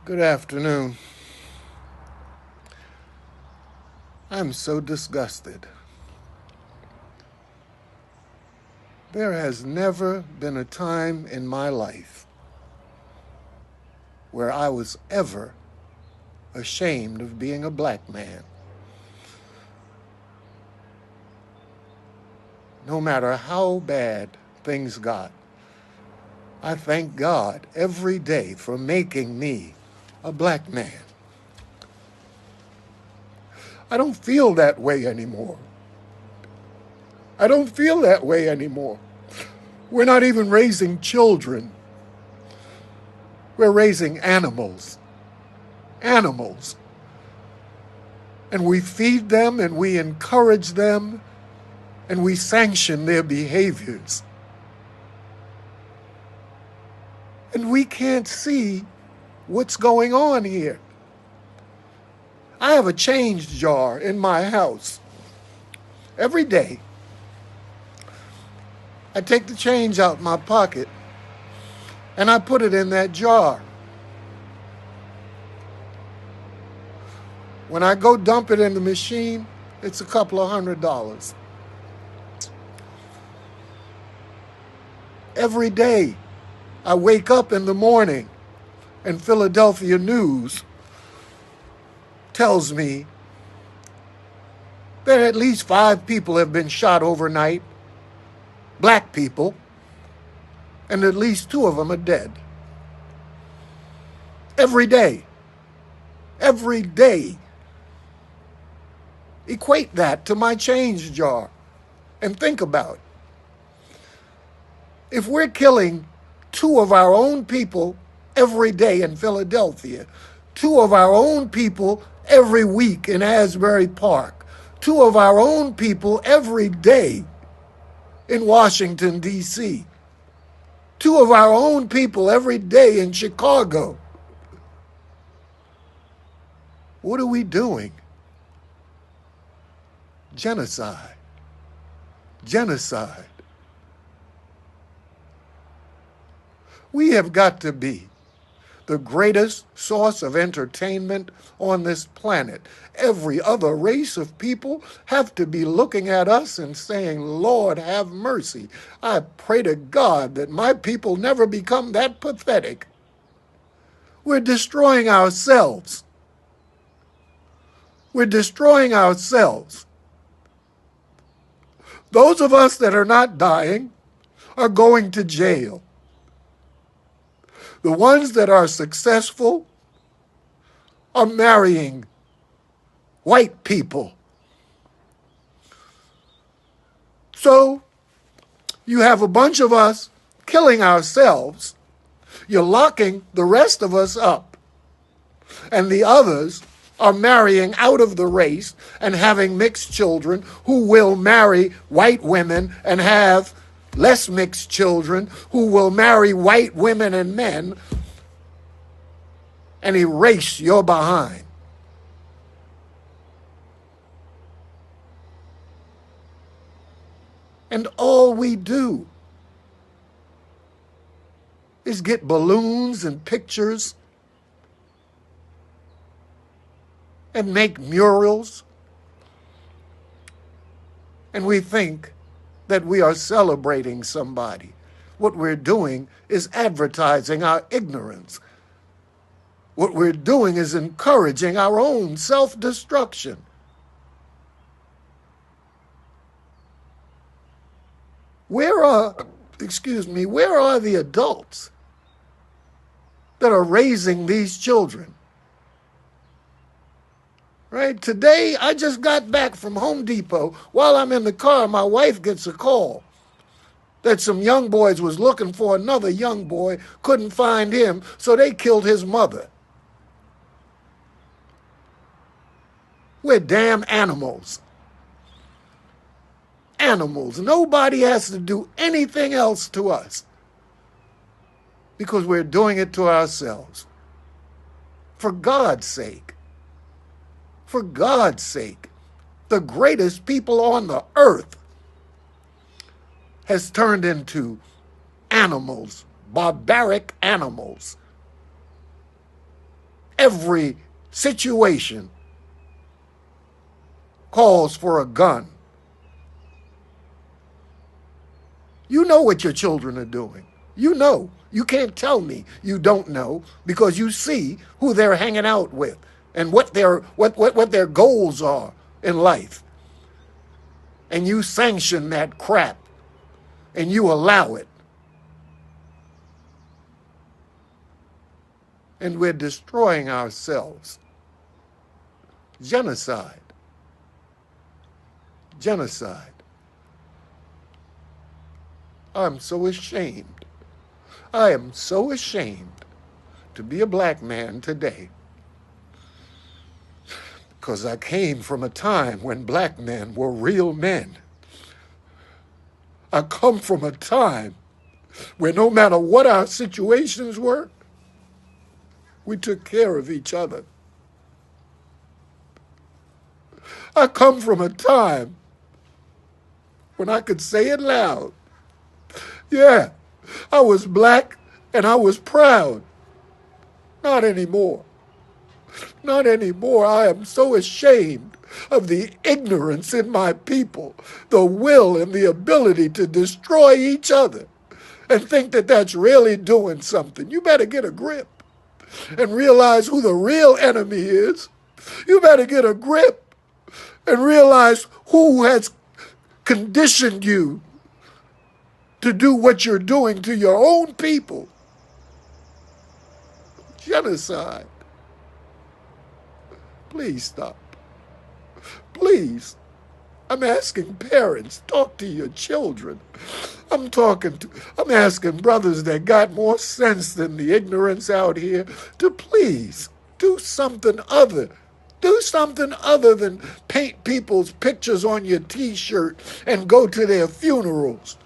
Good afternoon. I'm so disgusted. There has never been a time in my life where I was ever ashamed of being a black man. No matter how bad things got, I thank God every day for making me a black man. I don't feel that way anymore. I don't feel that way anymore. We're not even raising children. We're raising animals. Animals. And we feed them and we encourage them and we sanction their behaviors. And we can't see what's going on here. I have a change jar in my house. Every day, I take the change out my pocket and I put it in that jar. When I go dump it in the machine, it's a couple of $100. Every day, I wake up in the morning and Philadelphia News tells me that at least 5 people have been shot overnight, black people, and at least 2 of them are dead. Every day. Every day. Equate that to my change jar and think about it. If we're killing 2 of our own people every day in Philadelphia, 2 of our own people every week in Asbury Park, 2 of our own people every day in Washington, D.C., 2 of our own people every day in Chicago, what are we doing? Genocide. Genocide. We have got to be the greatest source of entertainment on this planet. Every other race of people have to be looking at us and saying, Lord, have mercy. I pray to God that my people never become that pathetic. We're destroying ourselves. We're destroying ourselves. Those of us that are not dying are going to jail. The ones that are successful are marrying white people. So you have a bunch of us killing ourselves. You're locking the rest of us up. And the others are marrying out of the race and having mixed children who will marry white women and have less mixed children who will marry white women and men and erase your behind. And all we do is get balloons and pictures and make murals. And we think that we are celebrating somebody. What we're doing is advertising our ignorance. What we're doing is encouraging our own self-destruction. Where are, where are the adults that are raising these children? Right? Today, I just got back from Home Depot. While I'm in the car, my wife gets a call that some young boys was looking for another young boy, couldn't find him, so they killed his mother. We're damn animals. Animals. Nobody has to do anything else to us because we're doing it to ourselves. For God's sake. For God's sake. The greatest people on the earth has turned into animals, barbaric animals. every situation calls for a gun. You know what your children are doing. You know. You can't tell me you don't know because you see who they're hanging out with and what their goals are in life. And you sanction that crap and you allow it. And we're destroying ourselves. Genocide. Genocide. I'm so ashamed. I am so ashamed to be a black man today because I came from a time when black men were real men. I come from a time where no matter what our situations were, we took care of each other. I come from a time when I could say it loud. Yeah, I was black and I was proud. Not anymore. Not anymore. I am so ashamed of the ignorance in my people, the will and the ability to destroy each other and think that that's really doing something. You better get a grip and realize who the real enemy is. You better get a grip and realize who has conditioned you to do what you're doing to your own people. Genocide. Please stop. Please. I'm asking parents, talk to your children. I'm asking brothers that got more sense than the ignorance out here to please do something other. Do something other than paint people's pictures on your t-shirt and go to their funerals.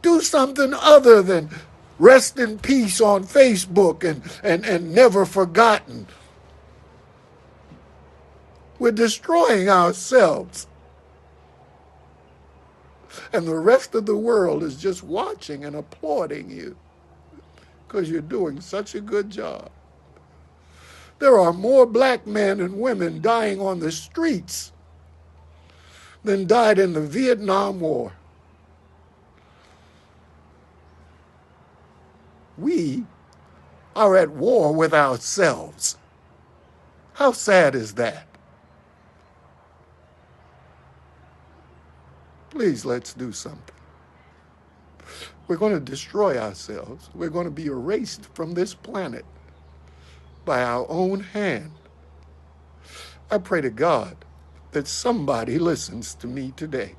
Do something other than rest in peace on Facebook and never forgotten. We're destroying ourselves. And the rest of the world is just watching and applauding you because you're doing such a good job. There are more black men and women dying on the streets than died in the Vietnam War. We are at war with ourselves. How sad is that? Please, let's do something. We're going to destroy ourselves. We're going to be erased from this planet by our own hand. I pray to God that somebody listens to me today.